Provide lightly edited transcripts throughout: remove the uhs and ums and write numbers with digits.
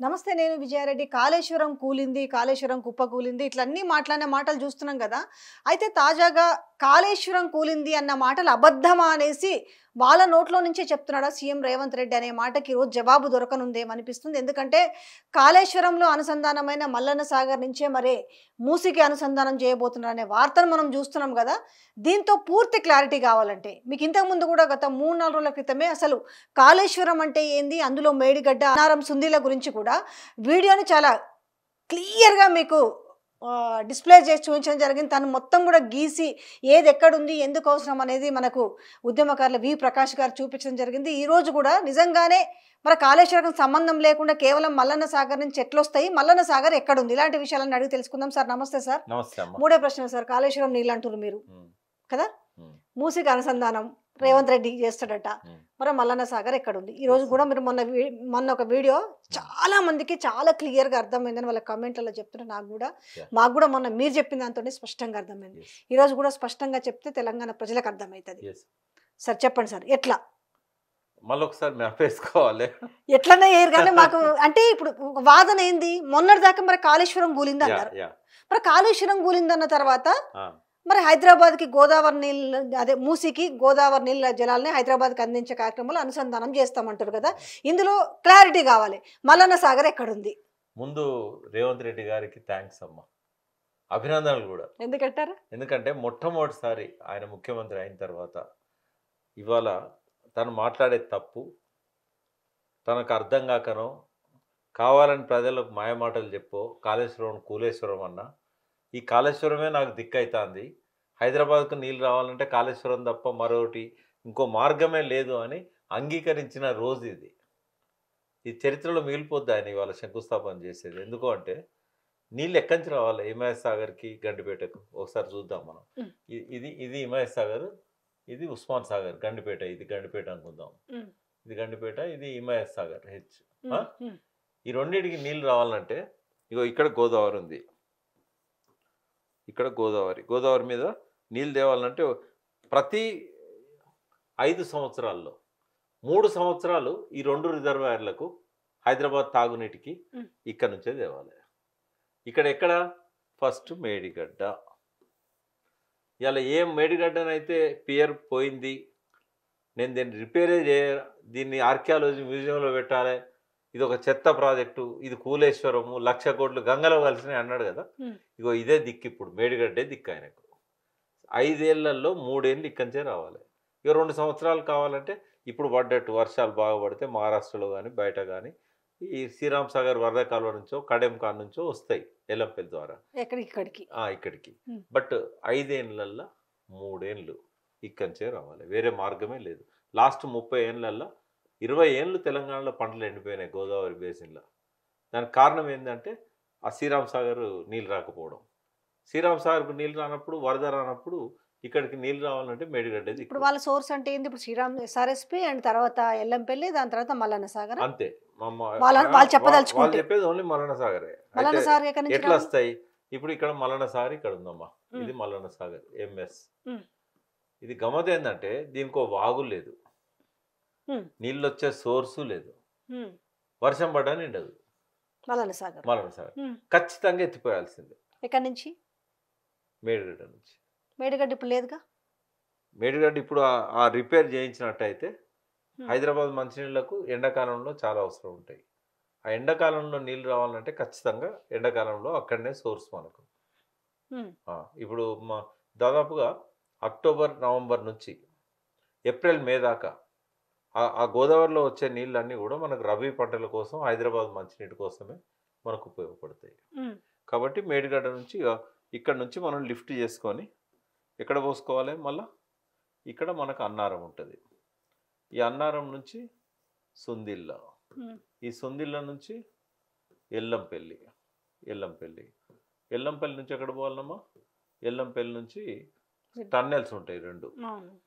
నమస్తే. నేను విజయారెడ్డి. కాళేశ్వరం కూలింది, కాళేశ్వరం కుప్ప కూలింది ఇట్లన్నీ మాట్లాడిన మాటలు చూస్తున్నాం గదా! అయితే తాజాగా కాళేశ్వరం కూలింది అన్న మాటలు అబద్ధమా అనేసి వాళ్ళ నోట్లో నుంచే చెప్తున్నాడా సీఎం రేవంత్ రెడ్డి అనే మాటకి ఈరోజు జవాబు దొరకనుందేమో అనిపిస్తుంది. ఎందుకంటే కాళేశ్వరంలో అనుసంధానమైన మల్లన్న సాగర్ నుంచే మూసీకి అనుసంధానం చేయబోతున్నారనే వార్తను మనం చూస్తున్నాం గదా! దీంతో పూర్తి క్లారిటీ కావాలంటే మీకు ఇంతకుముందు కూడా గత 3, 4 రోజుల క్రితమే అసలు కాళేశ్వరం అంటే ఏంది, అందులో మేడిగడ్డ, అన్నారం, సుందీల గురించి కూడా వీడియోని చాలా క్లియర్‌గా మీకు డిస్‌ప్లే చేసి చూపించడం జరిగింది. తను మొత్తం కూడా గీసి ఏది ఎక్కడుంది, ఎందుకు అవసరం అనేది మనకు ఉద్యమకారులు ప్రకాష్ గారు చూపించడం జరిగింది. ఈరోజు కూడా నిజంగానే కాళేశ్వరం సంబంధం లేకుండా కేవలం మల్లన్న సాగర్ నుంచి ఎట్లొస్తాయి, మల్లన్న సాగర్ ఎక్కడుంది, ఇలాంటి విషయాలన్నీ అడిగి తెలుసుకుందాం. సార్ నమస్తే సార్. నమస్తే అమ్మ. మూడే ప్రశ్నలు సార్. కాళేశ్వరం నీళ్ళు అంటున్నారు మీరు కదా, మూసికి అనుసంధానం రేవంత్ రెడ్డి చేస్తాడట, మల్లన్న సాగర్ ఎక్కడుంది? ఈ రోజు కూడా మీరు మొన్న ఒక వీడియో చాలా మందికి చాలా క్లియర్గా అర్థమైందని వాళ్ళ కమెంట్లలో చెప్తున్నారు. మాకు కూడా మొన్న మీరు చెప్పిన దాంతోనే స్పష్టంగా అర్థమైంది. ఈ రోజు కూడా స్పష్టంగా చెప్తే తెలంగాణ ప్రజలకు అర్థమవుతుంది. సార్ చెప్పండి సార్, ఎట్లా మళ్ళొకసారి మ్యాప్ వేసుకోవాలి. ఎట్లనే ఏరు కానీ మాకు అంటే ఇప్పుడు వాదన ఏంది, మొన్నటి దాకా కాళేశ్వరం కూలింది అన్నారు. కాళేశ్వరం కూలిందన్న తర్వాత హైదరాబాద్కి గోదావరి నీళ్ళు, అదే మూసీకి గోదావరి నీళ్ళ జలాలని హైదరాబాద్కి అందించే కార్యక్రమంలో అనుసంధానం చేస్తామంటారు కదా, ఇందులో క్లారిటీ కావాలి. మల్లన్న సాగర్ ఎక్కడుంది? ముందు రేవంత్ రెడ్డి గారికి థ్యాంక్స్ అమ్మ, అభినందనలు కూడా. ఎందుకంటారు? ఎందుకంటే మొట్టమొదటిసారి ఆయన ముఖ్యమంత్రి అయిన తర్వాత ఇవాళ తను మాట్లాడే తప్పు తనకు అర్థం కాకనో కావాలని ప్రజలకు మాయమాటలు చెప్పో కాళేశ్వరం కూలేశ్వరం అన్నా, ఈ కాళేశ్వరమే నాకు దిక్కైతుంది, హైదరాబాద్కు నీళ్ళు రావాలంటే కాళేశ్వరం తప్ప మరొకటి ఇంకో మార్గమే లేదు అని అంగీకరించిన రోజు ఇది. ఈ చరిత్రలో మిగిలిపోద్ది ఆయన ఇవాళ శంకుస్థాపన చేసేది. ఎందుకు అంటే నీళ్ళు ఎక్కడి నుంచి రావాలి, హిమాయత్ సాగర్కి గండిపేటకు ఒకసారి చూద్దాం మనం. ఇది హిమాయత్ సాగర్, ఇది ఉస్మాన్ సాగర్, గండిపేట, ఇది గండిపేట అనుకుందాం, ఇది గండిపేట, ఇది హిమాయత్ సాగర్ హెచ్. ఈ రెండింటికి నీళ్ళు రావాలంటే ఇగో ఇక్కడ గోదావరి ఉంది, ఇక్కడ గోదావరి మీద నీళ్ళు తేవాలంటే ప్రతి 5 సంవత్సరాల్లో 3 సంవత్సరాలు ఈ 2 రిజర్వాయర్లకు హైదరాబాద్ తాగునీటికి ఇక్కడ నుంచే తేవాలి. ఎక్కడ ఫస్ట్ మేడిగడ్డ. ఇలా ఏం మేడిగడ్డనైతే పియర్ పోయింది, నేను దీన్ని రిపేరే దీన్ని ఆర్కియాలజీ మ్యూజియంలో పెట్టాలి, ఇది ఒక చెత్త ప్రాజెక్టు, ఇది కూలేశ్వరము, 1,00,000 కోట్లు గంగలో కలిసినాయి అన్నాడు కదా. ఇగో ఇదే దిక్కు, ఇప్పుడు మేడిగడ్డే దిక్కు ఆయనకు. 5 ఏళ్లలో 3 ఏళ్ళు ఇక్కడి నుంచే రావాలి. ఇక 2 సంవత్సరాలు కావాలంటే ఇప్పుడు పడ్డట్టు వర్షాలు బాగా పడితే మహారాష్ట్రలో కానీ బయట కానీ ఈ శ్రీరామ్ సాగర్ వరద కాలువ నుంచో కడెం కాన్ నుంచో వస్తాయి ఎల్లంపల్లి ద్వారా ఇక్కడికి. బట్ 5 ఏళ్ళల్లో 3 ఏళ్ళు ఇక్కడి నుంచే రావాలి, వేరే మార్గమే లేదు. లాస్ట్ 30 ఏళ్ళల్లో 20 ఏళ్ళు తెలంగాణలో పంటలు ఎండిపోయినాయి గోదావరి బేసిన్లో. దానికి కారణం ఏంటంటే ఆ శ్రీరామ్ సాగర్ నీళ్ళు రాకపోవడం. శ్రీరామ్ సాగర్కు నీళ్ళు రానప్పుడు, వరద రానప్పుడు ఇక్కడికి నీళ్ళు రావాలంటే మేడిగడ్డ. ఇప్పుడు వాళ్ళ సోర్స్ అంటే ఏంది? ఇప్పుడు శ్రీరామ్ ఎస్ఆర్ఎస్పి అండ్ తర్వాత ఎల్లంపల్లి, దాని తర్వాత మల్లన్న సాగర్. అంతే, వాళ్ళు చెప్పదలుచుకుంటే చెప్పేది ఓన్లీ మల్లన్న సాగరే. ఎట్లా వస్తాయి? ఇప్పుడు ఇక్కడ మల్లన్న సాగర్ ఇక్కడ ఉందమ్మా, ఇది మల్లన్న సాగర్ ఎంఎస్. ఇది గమ్మత్ ఏంటంటే దీనికి వాగు లేదు, నీళ్ళు వచ్చే సోర్సు లేదు, వర్షం పడ్డా నిండదు. మల్లన్న సాగర్ ఖచ్చితంగా ఎత్తిపోయాల్సిందే. ఎక్కడి నుంచి? మేడిగడ్డ నుంచి. మేడిగడ్డ ఇప్పుడు లేదుగా. మేడిగడ్డ ఇప్పుడు ఆ రిపేర్ చేయించినట్టయితే హైదరాబాద్ మంచినీళ్లకు ఎండాకాలంలో చాలా అవసరం ఉంటాయి. ఆ ఎండాకాలంలో నీళ్ళు రావాలంటే ఖచ్చితంగా ఎండాకాలంలో అక్కడనే సోర్స్ మనకు. ఇప్పుడు దాదాపుగా అక్టోబర్, నవంబర్ నుంచి ఏప్రిల్, మే దాకా ఆ గోదావరిలో వచ్చే నీళ్ళన్నీ కూడా మనకు రబీ పంటల కోసం, హైదరాబాద్ మంచినీటి కోసమే మనకు ఉపయోగపడతాయి. కాబట్టి మేడిగడ్డ నుంచి ఇక్కడ నుంచి మనం లిఫ్ట్ చేసుకొని ఎక్కడ పోసుకోవాలి, మళ్ళీ ఇక్కడ మనకు అన్నారం ఉంటుంది. ఈ అన్నారం నుంచి సుందిల్ల, ఈ సుందిల్ల నుంచి ఎల్లంపల్లి నుంచి ఎక్కడ పోవాలమ్మా? ఎల్లంపల్లి నుంచి టన్నెల్స్ ఉంటాయి 2.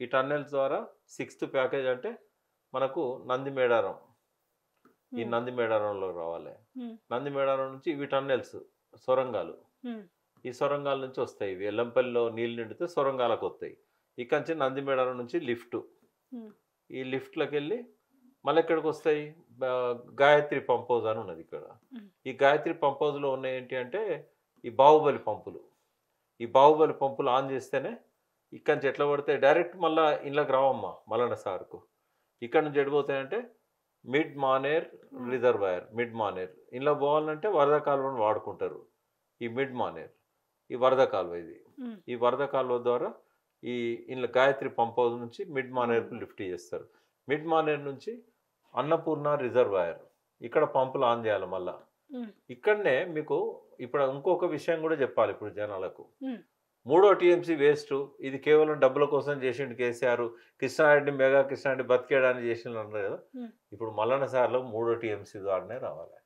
ఈ టన్నెల్స్ ద్వారా 6th ప్యాకేజ్ అంటే మనకు నందిమేడారం, ఈ నందిమేడారంలో రావాలి. నందిమేడారం నుంచి ఇవి టన్నెల్స్, సొరంగాలు, ఈ సొరంగాల నుంచి వస్తాయి. ఇవి ఎల్లంపల్లిలో నీళ్ళు నిండితే సొరంగాలకు వస్తాయి. ఇక్కడి నుంచి నందిమేడారం నుంచి లిఫ్ట్, ఈ లిఫ్ట్లోకి వెళ్ళి మళ్ళీ ఎక్కడికి వస్తాయి? గాయత్రి పంప్ హౌస్ అని ఉన్నది ఇక్కడ. ఈ గాయత్రి పంప్ హౌస్లో ఉన్నాయి ఏంటి అంటే ఈ బాహుబలి పంపులు. ఈ బాహుబలి పంపులు ఆన్ చేస్తేనే ఇక్కడి నుంచి ఎట్లా పడతాయి డైరెక్ట్ మళ్ళీ ఇంట్లోకి రావమ్మా మల్లన్న సార్కు. ఇక్కడ నుంచి ఎడిపోతాయంటే mid Maner reservoir, mid Maner ఇంట్లో పోవాలంటే వరద కాలువను వాడుకుంటారు. ఈ మిడ్ మానేర్ ఈ వరద కాలువ ఇది. ఈ వరద కాలువ ద్వారా ఈ ఇంట్లో గాయత్రి పంప్ హౌస్ నుంచి మిడ్ మానేర్కు లిఫ్ట్ చేస్తారు. మిడ్ మానేర్ నుంచి అన్నపూర్ణ రిజర్వాయర్ ఇక్కడ పంపులు ఆన్ చేయాలి. మళ్ళా ఇక్కడనే మీకు ఇప్పుడు ఇంకొక విషయం కూడా చెప్పాలి ఇప్పుడు జనాలకు. 3వ టీఎంసీ వేస్ట్, ఇది కేవలం డబ్బుల కోసం చేసిండు కేసీఆర్, కృష్ణారెడ్డి మెగా కృష్ణారెడ్డి బతికేయడానికి చేసిండు అన్నారు కదా. ఇప్పుడు మల్లన్న సార్లో 3వ టీఎంసీ ద్వారానే రావాలి.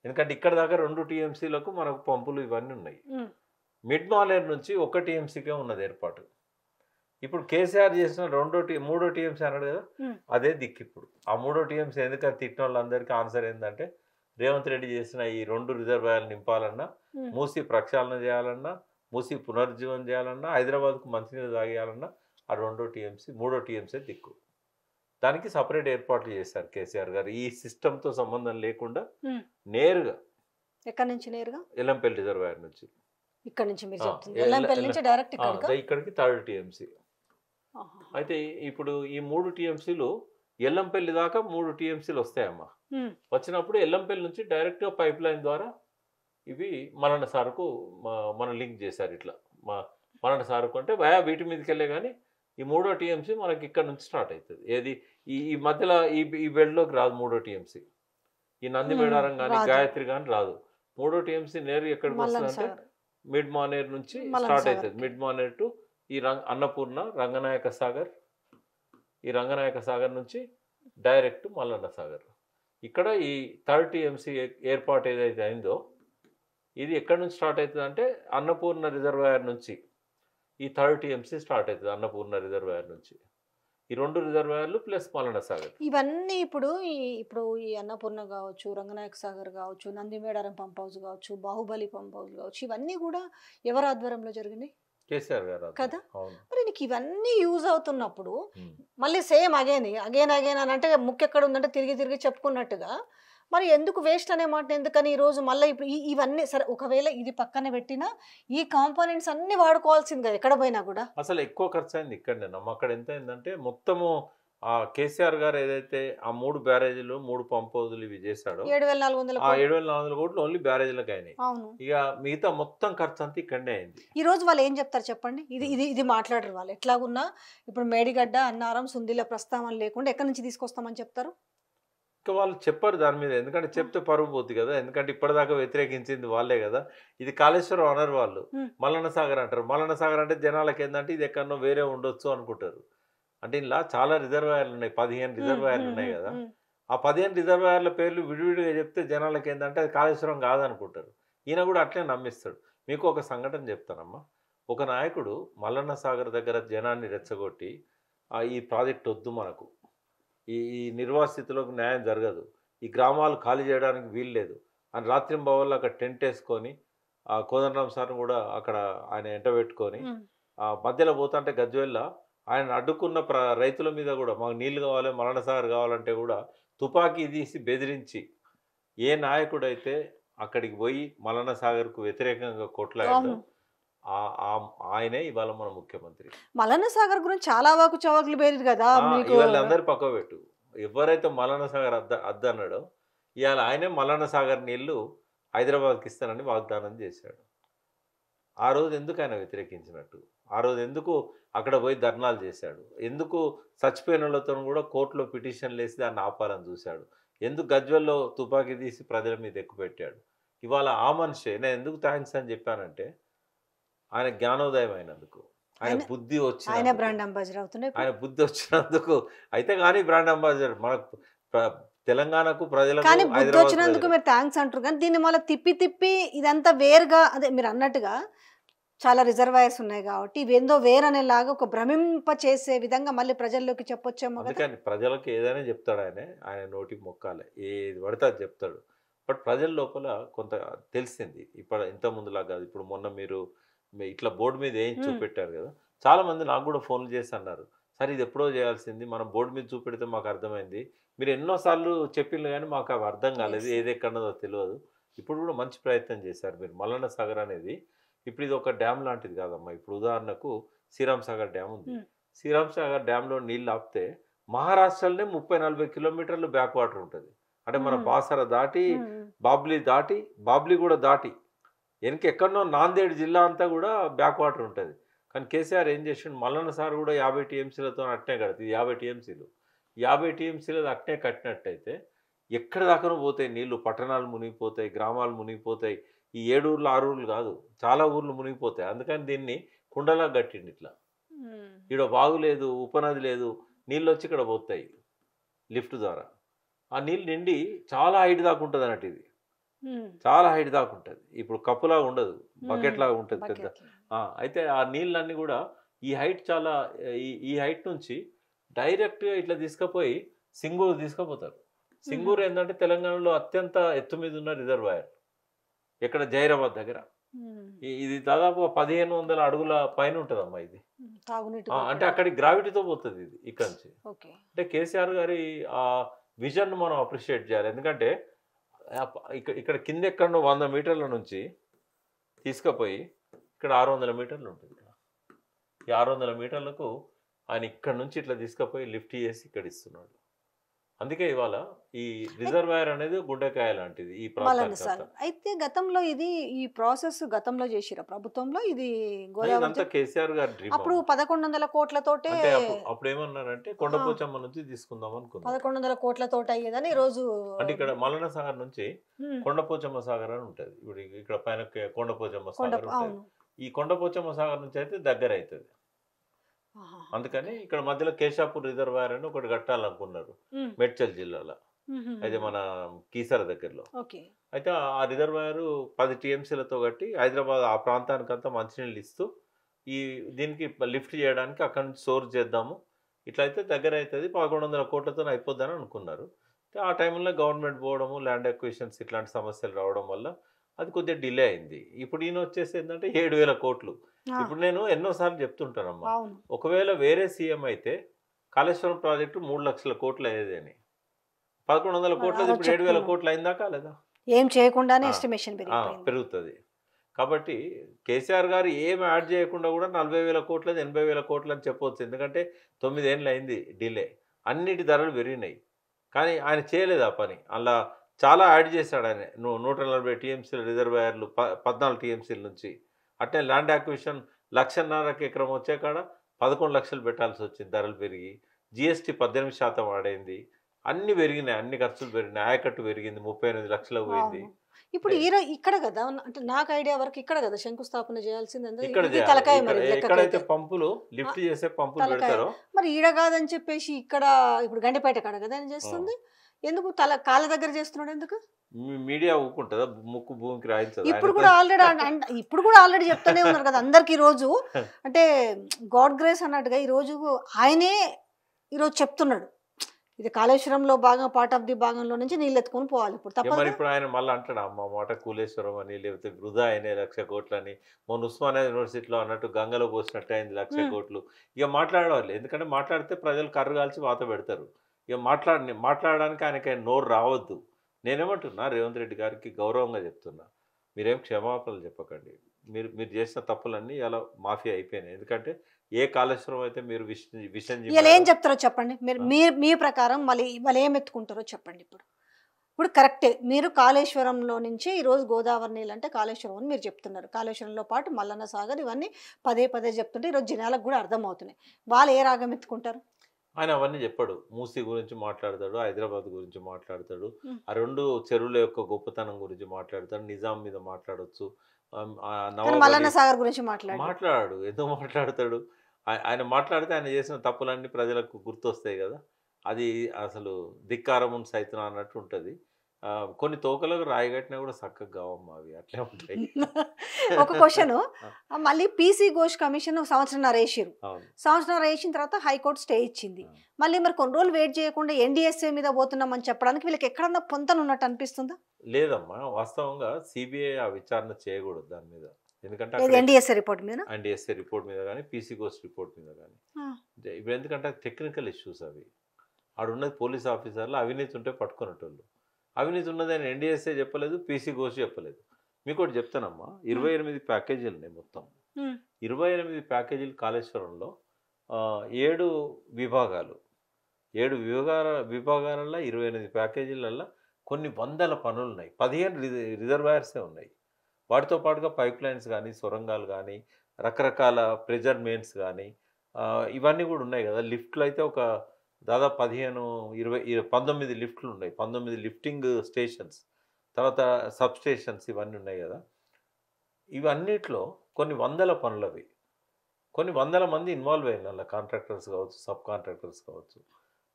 ఎందుకంటే ఇక్కడ దాకా 2 టీఎంసీలకు మనకు పంపులు ఇవన్నీ ఉన్నాయి. మిడ్ మానేర్ నుంచి 1 టీఎంసీకే ఉన్నది ఏర్పాటు. ఇప్పుడు కేసీఆర్ చేసిన 3వ టీఎంసీ అన్నాడు కదా, అదే దిక్కు ఇప్పుడు. ఆ 3వ టీఎంసీ ఎందుకంటే తిట్టిన వాళ్ళందరికీ ఆన్సర్ ఏంటంటే రేవంత్ రెడ్డి చేసిన ఈ 2 రిజర్వాయర్లు నింపాలన్నా, మూసి ప్రక్షాళన చేయాలన్నా, మూసి పునరుజ్జీవం చేయాలన్నా, హైదరాబాద్కు మంచినీళ్ళు తాగేయాలన్నా ఆ 2వ టీఎంసీ 3వ టీఎంసీ దిక్కు. దానికి సపరేట్ ఏర్పాట్లు చేశారు కేసీఆర్ గారు. ఈ సిస్టంతో సంబంధం లేకుండా నేరుగా ఎక్కడి నుంచి నేరుగా ఎల్లంపల్లి రిజర్వాయర్ నుంచి ఇక్కడ నుంచి మీరు చెప్తుంది ఎల్లంపల్లి నుంచి డైరెక్ట్ ఇక్కడికి 3rd టీఎంసీ. అయితే ఇప్పుడు ఈ 3 టీఎంసీలు ఎల్లంపల్లి దాకా 3 టీఎంసీలు వస్తాయమ్మా. వచ్చినప్పుడు ఎల్లంపల్లి నుంచి డైరెక్ట్గా పైప్ లైన్ ద్వారా ఇవి మల్లన్న సార్కు మనం లింక్ చేశారు. ఇట్లా మల్లన్న సార్కు అంటే వయా వీటి మీదకి వెళ్ళే కానీ ఈ 3వ టీఎంసీ మనకి ఇక్కడ నుంచి స్టార్ట్ అవుతుంది. ఏది ఈ మధ్యలో ఈ బెల్ట్లోకి రాదు 3వ టీఎంసీ. ఈ నంది మేడారం కానీ గాయత్రి కానీ రాదు. 3వ టీఎంసీ నేరుగా ఎక్కడికి వస్తుందంటే మిడ్ మానేర్ నుంచి స్టార్ట్ అవుతుంది. మిడ్ మానేర్ టు ఈ అన్నపూర్ణ రంగనాయక సాగర్, ఈ రంగనాయక సాగర్ నుంచి డైరెక్ట్ మల్లన్న సాగర్. ఇక్కడ ఈ 3rd టీఎంసీ ఏర్పాటు ఏదైతే అయిందో ఇది ఎక్కడి నుంచి స్టార్ట్ అవుతుంది అంటే అన్నపూర్ణ రిజర్వాయర్ నుంచి ఈ 3rd టీఎంసీ స్టార్ట్ అవుతుంది. అన్నపూర్ణ రిజర్వాయర్ నుంచి ఈ 2 రిజర్వాయర్లు ప్లస్ మల్లన్న సాగర్. ఇవన్నీ ఇప్పుడు ఈ అన్నపూర్ణ కావచ్చు, రంగనాయక సాగర్ కావచ్చు, నంది మేడారం పంప్ హౌస్ కావచ్చు, బాహుబలి పంప్ హౌస్ కావచ్చు, ఇవన్నీ కూడా ఎవరి ఆధ్వర్యంలో జరిగినాయి? కేసీఆర్ గారు కదా. మరి నీకు ఇవన్నీ యూజ్ అవుతున్నప్పుడు మళ్ళీ సేమ్ అగైన్ అని అంటే ముఖ్య ఎక్కడ ఉందంటే తిరిగి చెప్పుకున్నట్టుగా మరి ఎందుకు వేస్ట్ అనే మాట ఎందుకని ఈరోజు మళ్ళీ ఇప్పుడు ఇవన్నీ సరే ఒకవేళ ఇది పక్కన పెట్టినా ఈ కాంపోనెంట్స్ అన్ని వాడుకోవాల్సింది కదా ఎక్కడ పోయినా కూడా. అసలు ఎక్కువ ఖర్చు అయింది ఇక్కడనే. అక్కడ ఎంత అయిందంటే మొత్తము ఆ కేసీఆర్ గారు ఏదైతే ఆ 3 బ్యారేజీలు 3 పంప్ హౌజులు ఇవి చేశాడో 7,400 కోట్లు ఓన్లీ బ్యారేజీలకు అయినాయి. ఇక మిగతా మొత్తం ఖర్చు అంతా ఇక్కడనే అయింది. ఈ రోజు వాళ్ళు ఏం చెప్తారు చెప్పండి? ఇది మాట్లాడరు వాళ్ళు. ఎట్లాగున్నా ఇప్పుడు మేడిగడ్డ, అన్నారం, సుందిల ప్రస్తావన లేకుండా ఎక్కడి నుంచి తీసుకొస్తామని చెప్తారు? ఇంకా వాళ్ళు చెప్పారు దాని మీద. ఎందుకంటే చెప్తే పరువు పోతుంది కదా. ఎందుకంటే ఇప్పటిదాకా వ్యతిరేకించింది వాళ్ళే కదా. ఇది కాళేశ్వరం అనరు వాళ్ళు, మల్లన్న సాగర్ అంటారు. మల్లన్న సాగర్ అంటే జనాలకు ఏంటంటే ఇది ఎక్కడో వేరే ఉండొచ్చు అనుకుంటారు. అంటే ఇలా చాలా రిజర్వాయర్లు ఉన్నాయి, 15 రిజర్వాయర్లు ఉన్నాయి కదా. ఆ 15 రిజర్వాయర్ల పేర్లు విడివిడిగా చెప్తే జనాలకు ఏంటంటే అది కాళేశ్వరం కాదనుకుంటారు. ఈయన కూడా అట్లే నమ్మిస్తాడు. మీకు ఒక సంఘటన చెప్తానమ్మా. ఒక నాయకుడు మల్లన్న సాగర్ దగ్గర జనాన్ని రెచ్చగొట్టి ఈ ప్రాజెక్ట్ వద్దు, మనకు ఈ నిర్వాసితులకు న్యాయం జరగదు, ఈ గ్రామాలు ఖాళీ చేయడానికి వీలు లేదు అని రాత్రింబవళ్ళు అక్కడ టెంట్ వేసుకొని ఆ కోదండరాం సార్ని కూడా అక్కడ ఆయన ఎంట పెట్టుకొని మధ్యలో పోతుంటే గజ్వేల్ల ఆయన అడ్డుకున్న రైతుల మీద కూడా మాకు నీళ్లు కావాలి, మల్లన్న సాగర్ కావాలంటే కూడా తుపాకీ తీసి బెదిరించి ఏ నాయకుడైతే అక్కడికి పోయి మల్లన్న సాగర్కు వ్యతిరేకంగా కొట్లాడాడో ఆయనే ఇవాళ మన ముఖ్యమంత్రి. మల్లన్న సాగర్ గురించి చాలా వాకు చవాకులు పేరు కదా. ఇవాళ అందరు పక్క పెట్టు, ఎవరైతే మల్లన్న సాగర్ అద్దన్నాడో ఇవాళ ఆయనే మల్లన్న సాగర్ నీళ్లు హైదరాబాద్కి ఇస్తానని వాగ్దానం చేశాడు. ఆ రోజు ఎందుకు ఆయన వ్యతిరేకించినట్టు? ఆ రోజు ఎందుకు అక్కడ పోయి ధర్నాలు చేశాడు? ఎందుకు చచ్చిపోయిన వాళ్ళతో కూడా కోర్టులో పిటిషన్లు వేసి దాన్ని ఆపాలని చూశాడు? ఎందుకు గజ్వెల్లో తుపాకీ తీసి ప్రజల మీద ఎక్కుపెట్టాడు? ఇవాళ ఆ మనిషి నేను ఎందుకు థ్యాంక్స్ అని చెప్పానంటే ఆయన జ్ఞానోదయం అయినందుకు, ఆయన బుద్ధి వచ్చిన ఆయన బుద్ధి వచ్చినందుకు అయితే కానీ బ్రాండ్ అంబాసిడర్ మనకు తెలంగాణకు ప్రజలకు వచ్చినందుకు మీరు థ్యాంక్స్ అంటారు. కానీ దీన్ని మళ్ళీ తిప్పి ఇదంతా వేరుగా అదే మీరు అన్నట్టుగా చాలా రిజర్వాయర్స్ ఉన్నాయి కాబట్టి ఇవేందో వేరనేలాగా ఒక భ్రమింప చేసే విధంగా మళ్ళీ ప్రజల్లోకి చెప్పొచ్చేమో. కానీ ప్రజలకు ఏదైనా చెప్తాడు ఆయన నోటికి మొక్కాలి, ఏది పడితే అది చెప్తాడు. బట్ ప్రజల లోపల కొంత తెలిసింది ఇప్పుడు ఇంత ముందులా కాదు. ఇప్పుడు మొన్న మీరు ఇట్లా బోర్డు మీద ఏం చూపెట్టారు కదా, చాలా మంది నాకు కూడా ఫోన్లు చేసి అన్నారు, సార్ ఇది ఎప్పుడో చేయాల్సింది, మనం బోర్డు మీద చూపెడితే మాకు అర్థమైంది, మీరు ఎన్నోసార్లు చెప్పిండ్రు కానీ మాకు అవి అర్థం కాలేదు, Yes. ఏది ఎక్కడదో తెలియదు. ఇప్పుడు కూడా మంచి ప్రయత్నం చేశారు మీరు. మల్లన్న సాగర్ అనేది ఇప్పుడు ఇది ఒక డ్యామ్ లాంటిది కాదమ్మా. ఇప్పుడు ఉదాహరణకు శ్రీరామ్ సాగర్ డ్యామ్ ఉంది. Hmm. శ్రీరామ్ సాగర్ డ్యామ్లో నీళ్ళు ఆపితే మహారాష్ట్రలోనే 30-40 కిలోమీటర్లు బ్యాక్ వాటర్ ఉంటుంది. అంటే మన Hmm. బాసర దాటి, Hmm. బాబ్లీ కూడా దాటి వెనక ఎక్కడనో నాందేడ్ జిల్లా అంతా కూడా బ్యాక్ వాటర్ ఉంటుంది. కానీ కేసీఆర్ ఏం చేసిండు, మల్లన్న సార్ కూడా 50 టీఎంసీలతో అట్నే కడుతుంది. 50 టీఎంసీలు 50 టీఎంసీలు అట్నే కట్టినట్టయితే ఎక్కడ దాకా పోతాయి నీళ్లు, పట్టణాలు మునిగిపోతాయి, గ్రామాలు మునిగిపోతాయి. ఈ 7 ఊర్లు 6 ఊర్లు కాదు, చాలా ఊర్లు మునిగిపోతాయి. అందుకని దీన్ని కుండలా కట్టిండు ఇట్లా. Hmm. ఈడ బాగు లేదు, ఉపనది లేదు, నీళ్ళు వచ్చి ఇక్కడ పోతాయి లిఫ్ట్ ద్వారా. ఆ నీళ్ళు నిండి చాలా హైట్ దాకా ఉంటుంది అన్నట్టు. ఇది Hmm. చాలా హైట్ దాకా ఉంటుంది. ఇప్పుడు కప్పులాగా ఉండదు, బకెట్ లాగా ఉంటుంది పెద్ద. Bucket. అయితే ఆ నీళ్ళన్నీ కూడా ఈ హైట్ చాలా, ఈ హైట్ నుంచి డైరెక్ట్గా ఇట్లా తీసుకుపోయి సింగూరు తీసుకుపోతారు. సింగూరు ఏంటంటే తెలంగాణలో అత్యంత ఎత్తు మీద ఉన్న రిజర్వాయర్, ఇక్కడ జైరాబాద్ దగ్గర. Hmm. ఇది దాదాపు 1500 అడుగుల పైన ఉంటుందమ్మా ఇది. తాగునీటి అంటే అక్కడికి గ్రావిటీతో పోతుంది ఇది ఇక్కడ నుంచి. ఓకే. అంటే కేసీఆర్ గారి ఆ విజన్ మనం అప్రిషియేట్ చేయాలి. ఎందుకంటే ఇక్కడ కింద ఎక్కడో 100 మీటర్ల నుంచి తీసుకుపోయి ఇక్కడ 600 మీటర్లు ఉంటుంది. ఈ 600 మీటర్లకు ఆయన ఇక్కడ నుంచి ఇట్లా తీసుకుపోయి లిఫ్ట్ చేసి ఇక్కడ ఇస్తున్నాడు. అందుకే ఇవాళ ఈ రిజర్వాయర్ అనేది గుండెకాయ లాంటిది ఈ మల్లన్న ప్రాంతానికి. సాగర్ అయితే గతంలో ఇది ఈ ప్రాసెస్ గతంలో చేసిరా ప్రభుత్వంలో ఇది గోదావరి ఇదంతా కేసీఆర్ గారి డ్రీమ్. అప్పుడు 1100 కోట్లతోటే అంటే అప్పుడు ఏమన్నారంటే కొండపోచమ్మ నుంచి తీసుకుందాం అనుకున్నాం. 1100 కోట్లతోటి అయ్యేదని ఈ రోజు అంటే ఇక్కడ మల్లన్న సాగర్ నుంచి కొండపోచమ్మ సాగర్ అని ఉంటుంది. ఇప్పుడు ఇక్కడ పైన కొండపోచమ్మ సాగర్ ఉంటుంది. అవును. ఈ కొండపోచమ్మ సాగర్ నుంచి అయితే దగ్గర అవుతుంది. ఆహా. అందుకని ఇక్కడ మధ్యలో కేశాపూర్ రిజర్వాయర్ అని ఒకటి కట్టాలనుకున్నారు మేడ్చల్ జిల్లాలో, అయితే మన కీసర దగ్గరలో. ఓకే. అయితే ఆ రిజర్వాయర్ 10 టీఎంసీలతో కట్టి హైదరాబాద్ ఆ ప్రాంతానికంతా మంచినీళ్ళు ఇస్తూ ఈ దీనికి లిఫ్ట్ చేయడానికి అక్కడ నుంచి సోర్స్ చేద్దాము, ఇట్లయితే దగ్గర అవుతుంది, 1100 కోట్లతో అయిపోద్దని అనుకున్నారు. ఆ టైంలో గవర్నమెంట్ పోవడము, ల్యాండ్ అక్విజిషన్స్ ఇట్లాంటి సమస్యలు రావడం వల్ల అది కొద్దిగా డిలే అయింది. ఇప్పుడు ఈయన వచ్చేసి ఏంటంటే 7000 కోట్లు. ఇప్పుడు నేను ఎన్నోసార్లు చెప్తుంటానమ్మా, అవును. ఒకవేళ వేరే సీఎం అయితే కాళేశ్వరం ప్రాజెక్టు 3 లక్షల కోట్లు అయ్యేది అని, 1100 కోట్లు ఇప్పుడు 7000 కోట్లు అయిందా కాలేదా? ఏం చేయకుండానే ఎస్టిమేషన్ పెరుగుతుంది. కాబట్టి కేసీఆర్ గారు ఏం యాడ్ చేయకుండా కూడా 40,000 కోట్లది 80,000 కోట్లు అని చెప్పవచ్చు. ఎందుకంటే 9 ఏళ్ళు అయింది డిలే, అన్నిటి ధరలు పెరిగినాయి. కానీ ఆయన చేయలేదు ఆ పని. అలా చాలా యాడ్ చేశాడు ఆయన. 140 టీఎంసీల రిజర్వాయర్లు 14 టీఎంసీల నుంచి. అట్నే ల్యాండ్ అక్విజిషన్ 1,50,000 ఎకరం వచ్చే కాడ 11 లక్షలు పెట్టాల్సి వచ్చింది, ధరలు పెరిగి. జిఎస్టీ 18% వాడైంది. అన్ని పెరిగినాయి, అన్ని ఖర్చులు పెరిగినాయి. ఆయకట్టు పెరిగింది, 38 లక్షలకు పోయింది. ఇప్పుడు ఇక్కడ కదా, అంటే నాకు ఐడియా వరకు ఇక్కడ కదా శంకుస్థాపన చేయాల్సింది. ఇక్కడ ఎక్కడైతే పంపులు లిఫ్ట్ చేసే పంపులు పెడతారో మరి ఈడ కాదని చెప్పేసి ఇక్కడ ఇప్పుడు గండిపేట కాడ కదా అని చేస్తుంది. ఎందుకు కాళ్ళ దగ్గర చేస్తున్నాడు? ఎందుకు మీడియా ఊకుంటుందా? ముక్కు భూమికి రాయించదు. ఇప్పుడు కూడా ఆల్రెడీ చెప్తానే ఉన్నారు కదా అందరికి. ఈ రోజు అంటే గాడ్ గ్రేస్ అన్నట్టుగా ఈ రోజు ఆయనే ఈరోజు చెప్తున్నాడు, ఇది కాళేశ్వరంలో భాగం, పార్ట్ ఆఫ్ ది భాగంలో నుంచి నీళ్ళు ఎత్తుకొని పోవాలి. ఇప్పుడు తప్ప ఇప్పుడు ఆయన మళ్ళీ అంటాడు అమ్మ మాట కూలేశ్వరం అని, లేకపోతే వృధా అయినాయి 1,00,000 కోట్లు అని. మొన్న ఉస్మానియా యూనివర్సిటీలో అన్నట్టు గంగలో పోసినట్టు అయింది 1,00,000 కోట్లు. ఇక మాట్లాడేవాళ్ళు, ఎందుకంటే మాట్లాడితే ప్రజలు కర్రు కాల్చి వాత పెడతారు. ఇక మాట్లాడడానికి ఆయనకి నోరు రావద్దు. నేనేమంటున్నా, రేవంత్ రెడ్డి గారికి గౌరవంగా చెప్తున్నా, మీరేం క్షమాపణలు చెప్పకండి. మీరు చేసిన తప్పులన్నీ ఇలా మాఫీ అయిపోయినాయి. ఎందుకంటే ఏ కాళేశ్వరం అయితే మీరు విషయం ఏం చెప్తారో చెప్పండి. మీ ప్రకారం వాళ్ళు ఏం ఎత్తుకుంటారో చెప్పండి. ఇప్పుడు కరెక్టే, మీరు కాళేశ్వరంలో నుంచి ఈరోజు గోదావరి నీళ్ళు అంటే కాళేశ్వరం అని మీరు చెప్తున్నారు. కాళేశ్వరంలో పాటు మల్లన్న సాగర్ ఇవన్నీ పదే చెప్తుంటే ఈరోజు జనాలకు కూడా అర్థమవుతున్నాయి. వాళ్ళు ఏ రాగం ఎత్తుకుంటారు? ఆయన అవన్నీ చెప్పాడు. మూసీ గురించి మాట్లాడతాడు, హైదరాబాద్ గురించి మాట్లాడతాడు, ఆ 2 చెరువుల యొక్క గొప్పతనం గురించి మాట్లాడతాడు, నిజాం మీద మాట్లాడవచ్చు, మల్లన్న సాగర్ గురించి మాట్లాడాడు. ఎందుకు మాట్లాడతాడు? ఆయన మాట్లాడితే ఆయన చేసిన తప్పులన్నీ ప్రజలకు గుర్తొస్తాయి కదా. అది అసలు ధిక్కారమున్ సైతం అన్నట్టు ఉంటుంది. కొన్ని తోకలకు రాయిగట్టినా కూడా చక్కగా కావమ్మా, అవి అట్లే ఉంటాయి. ఒక క్వశ్చన్, మళ్ళీ పీసీ ఘోష్ కమిషన్ సంవత్సరంన్నర వేసారు. సంవత్సరంన్నర వేసిన తర్వాత హైకోర్టు స్టే ఇచ్చింది. మళ్ళీ మరి కొన్ని రోజులు వెయిట్ చేయకుండా ఎన్డీఎస్ఏ మీద పోతున్నామని చెప్పడానికి వీళ్ళకి ఎక్కడన్నా పొంతనున్నట్టు అనిపిస్తుందా? లేదమ్మా, వాస్తవంగా సిబిఐ ఆ విచారణ చేయకూడదు దాని మీద. ఎందుకంటే ఏది ఎన్డీఎస్ఏ రిపోర్ట్ మీద ఎన్డీఎస్ఏ రిపోర్ట్ మీద కానీ పీసీ గోస్ట్ రిపోర్ట్ మీద కానీ ఇప్పుడు ఎందుకంటే టెక్నికల్ ఇష్యూస్ అవి ఆడున్నది పోలీస్ ఆఫీసర్లు అవినీతి ఉంటే పట్టుకునేటోళ్ళు అవినీతి ఉన్నదని ఎన్డీఎస్ఏ చెప్పలేదు పీసీ గోస్ట్ చెప్పలేదు మీకు ఒకటి చెప్తానమ్మా 28 ప్యాకేజీలు ఉన్నాయి మొత్తం 28 ప్యాకేజీలు కాళేశ్వరంలో 7 విభాగాలు 7 విభాగాలలో 28 ప్యాకేజీలలో కొన్ని వందల పనులు ఉన్నాయి 15 రిజర్వాయర్సే ఉన్నాయి వాటితో పాటుగా పైప్ లైన్స్ కానీ సొరంగాలు కానీ రకరకాల ప్రెజర్ మెయిన్స్ కానీ ఇవన్నీ కూడా ఉన్నాయి కదా లిఫ్ట్లు అయితే ఒక దాదాపు 19 లిఫ్ట్లు ఉన్నాయి 19 లిఫ్టింగ్ స్టేషన్స్ తర్వాత సబ్ స్టేషన్స్ ఇవన్నీ ఉన్నాయి కదా ఇవన్నిట్లో కొన్ని వందల పనులు అవి కొన్ని వందల మంది ఇన్వాల్వ్ అయిన అలా కాంట్రాక్టర్స్ కావచ్చు సబ్ కాంట్రాక్టర్స్ కావచ్చు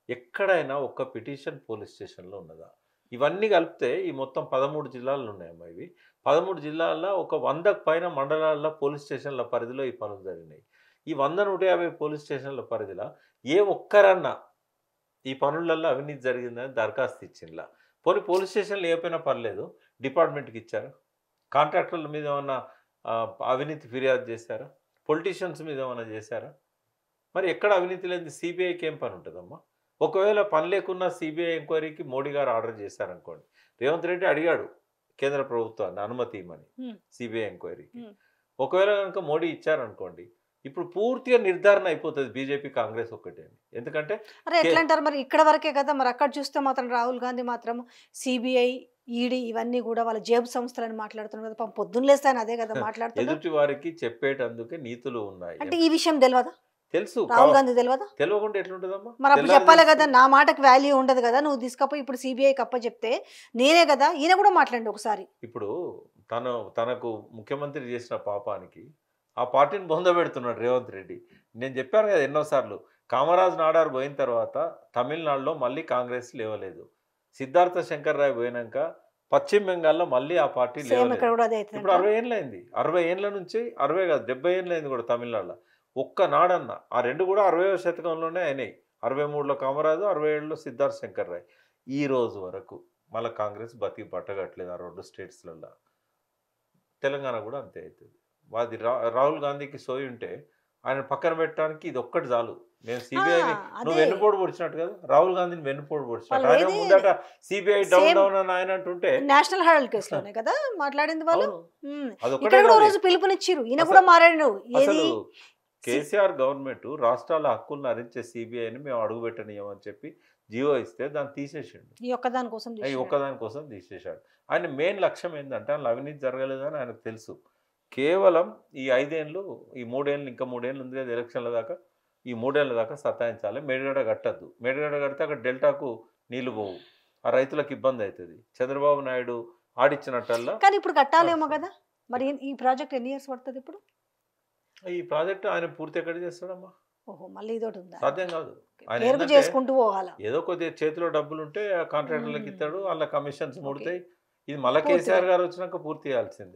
ఎక్కడైనా ఒక్క పిటిషన్ పోలీస్ స్టేషన్లో ఉన్నదా ఇవన్నీ కలిపితే ఈ మొత్తం 13 జిల్లాలు ఉన్నాయమ్మా ఇవి 13 జిల్లాల్లో ఒక 100కు పైన మండలాల్లో పోలీస్ స్టేషన్ల పరిధిలో ఈ పనులు జరిగినాయి ఈ 100-150 పోలీస్ స్టేషన్ల పరిధిలో ఏ ఒక్కరన్నా ఈ పనులలో అవినీతి జరిగిందని దరఖాస్తు ఇచ్చిండ్లా పోనీ పోలీస్ స్టేషన్లు లేకపోయినా పర్లేదు డిపార్ట్మెంట్కి ఇచ్చారు కాంట్రాక్టర్ల మీద ఏమన్నా అవినీతి ఫిర్యాదు చేశారా పొలిటీషియన్స్ మీద ఏమైనా చేశారా మరి ఎక్కడ అవినీతి లేని సిబిఐకి ఏం పని ఉంటుందమ్మా ఒకవేళ పని లేకున్నా సిబిఐ ఎంక్వైరీకి మోడీ గారు ఆర్డర్ చేశారనుకోండి రేవంత్ రెడ్డి అడిగాడు కేంద్ర ప్రభుత్వాన్ని అనుమతి ఇవ్వమని సిబిఐ ఎంక్వైరీకి ఒకవేళ కనుక మోడీ ఇచ్చారనుకోండి ఇప్పుడు పూర్తిగా నిర్ధారణ అయిపోతుంది బీజేపీ కాంగ్రెస్ ఒక్కటే ఎందుకంటే అరే ఎట్లా అంటారు మరి ఇక్కడ వరకే కదా మరి అక్కడ చూస్తే మాత్రం రాహుల్ గాంధీ మాత్రం సిబిఐ ఈడీ ఇవన్నీ కూడా వాళ్ళ జేబు సంస్థలని మాట్లాడుతున్నారు కదా పొద్దున్న లేస్తాను అదే కదా మాట్లాడుతున్నారు ఎదుటి వారికి చెప్పేటందుకే నీతులు ఉన్నాయి అంటే ఈ విషయం తెలియదా తెలుసు రాహుల్ గాంధీ తెలియదా తెలియకుండా ఎట్లుంటుందమ్మా మరి అప్పుడు చెప్పాలి కదా నా మాటకు వాల్యూ ఉండదు కదా నువ్వు తీసుకపోయి ఇప్పుడు సిబిఐ కప్ప చెప్తే నేనే కదా ఈయన కూడా మాట్లాడండి ఒకసారి ఇప్పుడు తనకు ముఖ్యమంత్రి చేసిన పాపానికి ఆ పార్టీని బొందబెడుతున్నాడు రేవంత్ రెడ్డి నేను చెప్పాను కదా ఎన్నోసార్లు కామరాజ్ నాడార్ పోయిన తర్వాత తమిళనాడులో మళ్ళీ కాంగ్రెస్ లేవలేదు సిద్ధార్థ శంకర్ రాయ్ పోయినాక పశ్చిమ బెంగాల్లో మళ్ళీ ఆ పార్టీ లేవలేదు ఇప్పుడు 60 ఏళ్ళు అయింది 60 ఏళ్ళ నుంచి 60 కాదు 70 ఏళ్ళు అయింది కూడా తమిళనాడులో ఒక్కనాడన్న ఆ రెండు కూడా 60వ శతకంలోనే అయినాయి 63లో కామరాజు 67లో సిద్ధార్థ శంకర్ రాయ్ ఈ రోజు వరకు మళ్ళీ కాంగ్రెస్ బతికి పట్టగట్లేదు ఆ 2 స్టేట్స్లలో తెలంగాణ కూడా అంతే అవుతుంది అది రాహుల్ గాంధీకి సోయి ఉంటే ఆయన పక్కన పెట్టడానికి ఇది ఒక్కటి చాలు నేను సిబిఐని నువ్వు వెన్నుపోటు పొడిచినట్టు కదా రాహుల్ గాంధీని వెన్నుపోటు పొడిచినట్టు ఆయన ముందట సిబిఐ డౌన్ డౌన్ అని ఆయన అంటుంటే నేషనల్ హెరాల్డ్ కేసులోనే కదా మాట్లాడింది వాళ్ళు ఇక్కడ కూడా రోజు పిలుపునిచ్చిరు ఈయన కూడా మారాడు అసలు కేసీఆర్ గవర్నమెంట్ రాష్ట్రాల హక్కులను హరించే సిబిఐని మేము అడుగు పెట్టనీయమని చెప్పి జియో ఇస్తే దాన్ని తీసేసిండు ఈ ఒక్కదాని కోసం తీసేశాడు ఆయన మెయిన్ లక్ష్యం ఏంటంటే ఆయన అవినీతి జరగలేదని ఆయనకు తెలుసు కేవలం ఈ 5 ఏళ్ళు ఈ 3 ఏళ్ళు ఇంకా 3 ఏళ్ళు ఉంది కదా ఎలక్షన్ల దాకా ఈ 3 ఏళ్ళ దాకా సతాయించాలి మేడిగడ్డ కట్టద్దు మేడిగడ్డ కడితే అక్కడ డెల్టాకు నీళ్లు పోవు ఆ రైతులకు ఇబ్బంది అవుతుంది చంద్రబాబు నాయుడు ఆడిచ్చినట్టల్లా కానీ ఇప్పుడు కట్టాలేమో కదా మరి ఈ ప్రాజెక్ట్ ఎన్ని ఇయర్స్ పడుతుంది ఇప్పుడు ఈ ప్రాజెక్ట్ ఆయన పూర్తి ఎక్కడ చేస్తాడమ్మా మళ్ళీ ఇదొకటి ఉందా సాధ్యం కాదు ఆయన చేసుకుంటూ పోవాలా ఏదో కొద్దిగా చేతిలో డబ్బులు ఉంటే కాంట్రాక్టర్లకు ఇస్తాడు వాళ్ళ కమిషన్స్ ముడతాయి ఇది మళ్ళీ కేసీఆర్ గారు వచ్చినాక పూర్తి చేయాల్సిందే